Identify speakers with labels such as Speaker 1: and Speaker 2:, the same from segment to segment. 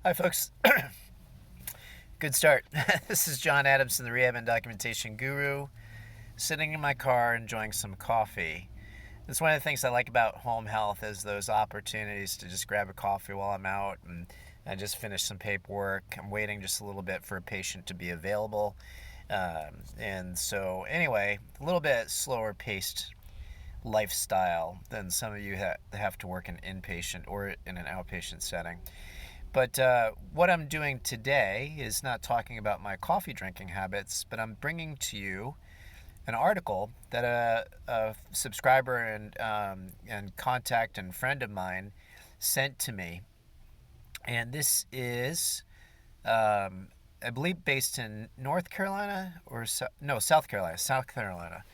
Speaker 1: Hi, folks. Good start. This is John Adamson, the Rehab and Documentation Guru, sitting in my car enjoying some coffee. That's one of the things I like about home health is those opportunities to just grab a coffee while I'm out and I just finish some paperwork. I'm waiting just a little bit for a patient to be available. And so, anyway, a little bit slower paced lifestyle than some of you have to work in inpatient or in an outpatient setting. But what I'm doing today is not talking about my coffee drinking habits, but I'm bringing to you an article that a subscriber and contact and friend of mine sent to me. And this is, I believe, based in North Carolina or South Carolina. South Carolina.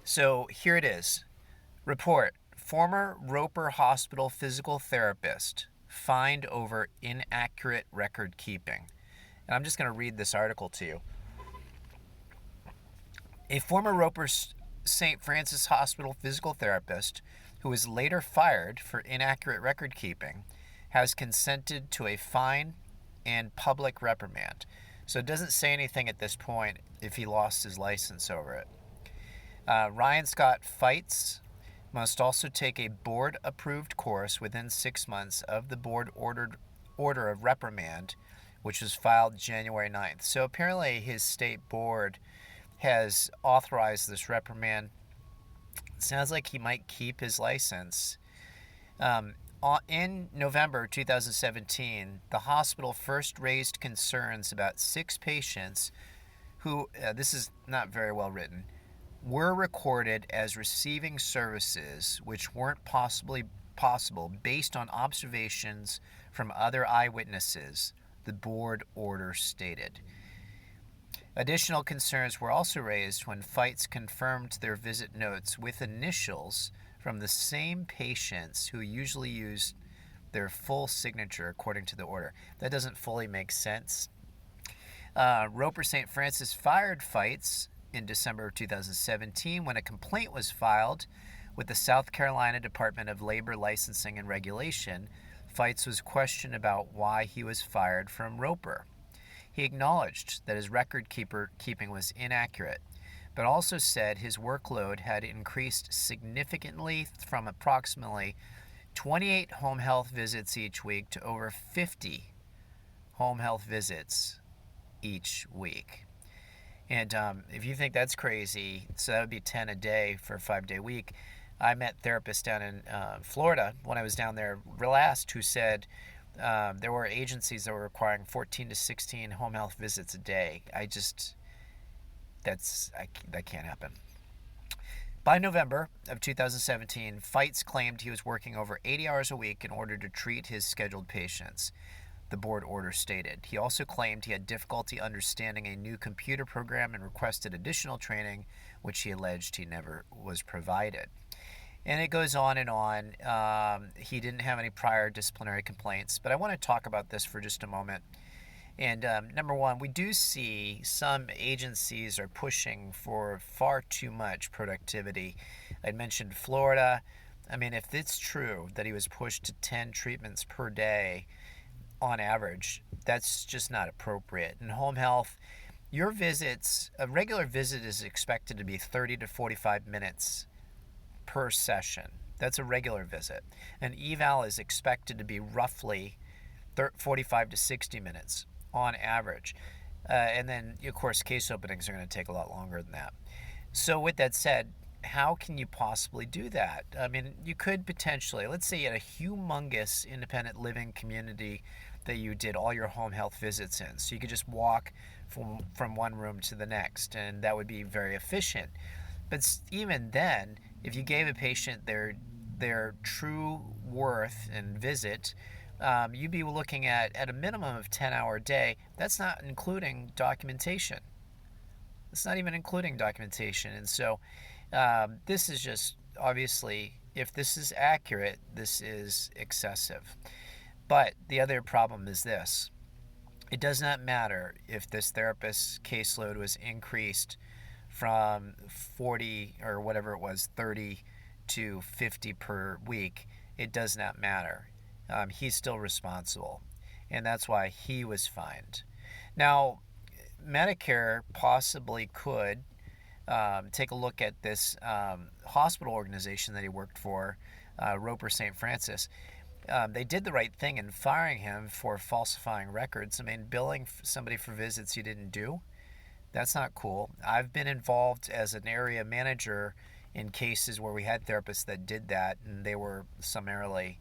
Speaker 1: So here it is. Report: former Roper Hospital physical therapist fined over inaccurate record keeping. And I'm just going to read this article to you. A former Roper St. Francis Hospital physical therapist who was later fired for inaccurate record keeping has consented to a fine and public reprimand. So it doesn't say anything at this point if he lost his license over it. Ryan Scott Fights must also take a board-approved course within 6 months of the board-ordered order of reprimand, which was filed January 9th. So apparently his state board has authorized this reprimand. It sounds like he might keep his license. In November 2017, the hospital first raised concerns about 6 patients who, this is not very well written, were recorded as receiving services which weren't possible based on observations from other eyewitnesses, the board order stated. Additional concerns were also raised when Fights confirmed their visit notes with initials from the same patients who usually use their full signature according to the order. That doesn't fully make sense. Roper St. Francis fired Fights in December of 2017 when a complaint was filed with the South Carolina Department of Labor Licensing and Regulation. Fights was questioned about why he was fired from Roper. He acknowledged that his record keeping was inaccurate, but also said his workload had increased significantly from approximately 28 home health visits each week to over 50 home health visits each week. And if you think that's crazy, so that would be 10 a day for a 5-day week. I met therapists down in Florida when I was down there last who said there were agencies that were requiring 14 to 16 home health visits a day. That can't happen. By November of 2017, Fights claimed he was working over 80 hours a week in order to treat his scheduled patients, the board order stated. He also claimed he had difficulty understanding a new computer program and requested additional training, which he alleged he never was provided. And it goes on and on. He didn't have any prior disciplinary complaints, but I want to talk about this for just a moment. And number one, we do see some agencies are pushing for far too much productivity. I mentioned Florida. I mean, if it's true that he was pushed to 10 treatments per day on average, that's just not appropriate. In home health, your visits, a regular visit is expected to be 30 to 45 minutes per session. That's a regular visit. An eval is expected to be roughly 45 to 60 minutes on average. And then, of course, case openings are going to take a lot longer than that. So with that said, how can you possibly do that? I mean, you could potentially, let's say you had a humongous independent living community that you did all your home health visits in. So you could just walk from one room to the next, and that would be very efficient. But even then, if you gave a patient their true worth and visit, you'd be looking at a minimum of 10-hour day. That's not including documentation. It's not even including documentation. And so this is just, obviously, if this is accurate, this is excessive. But the other problem is this. It does not matter if this therapist's caseload was increased from 40 or whatever it was, 30 to 50 per week. It does not matter. He's still responsible. and that's why he was fined. Now, Medicare possibly could take a look at this hospital organization that he worked for, Roper St. Francis. They did the right thing in firing him for falsifying records. I mean, billing somebody for visits you didn't do, that's not cool. I've been involved as an area manager in cases where we had therapists that did that, and they were summarily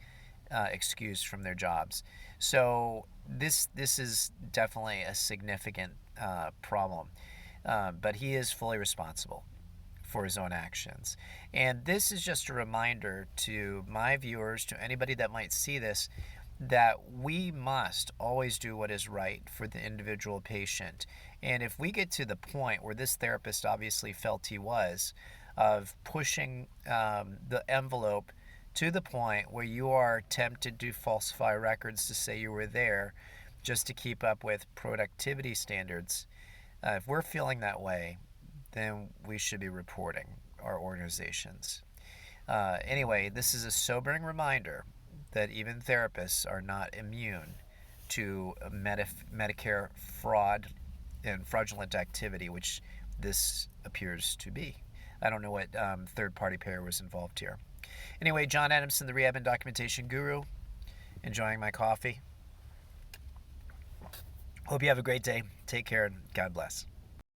Speaker 1: excused from their jobs. So this is definitely a significant problem, but he is fully responsible for his own actions. And this is just a reminder to my viewers, to anybody that might see this, that we must always do what is right for the individual patient. And if we get to the point where this therapist obviously felt he was, of pushing the envelope to the point where you are tempted to falsify records to say you were there just to keep up with productivity standards, if we're feeling that way, then we should be reporting our organizations. Anyway, this is a sobering reminder that even therapists are not immune to Medicare fraud and fraudulent activity, which this appears to be. I don't know what third-party payer was involved here. Anyway, John Adamson, the Rehab and Documentation Guru, enjoying my coffee. Hope you have a great day. Take care and God bless.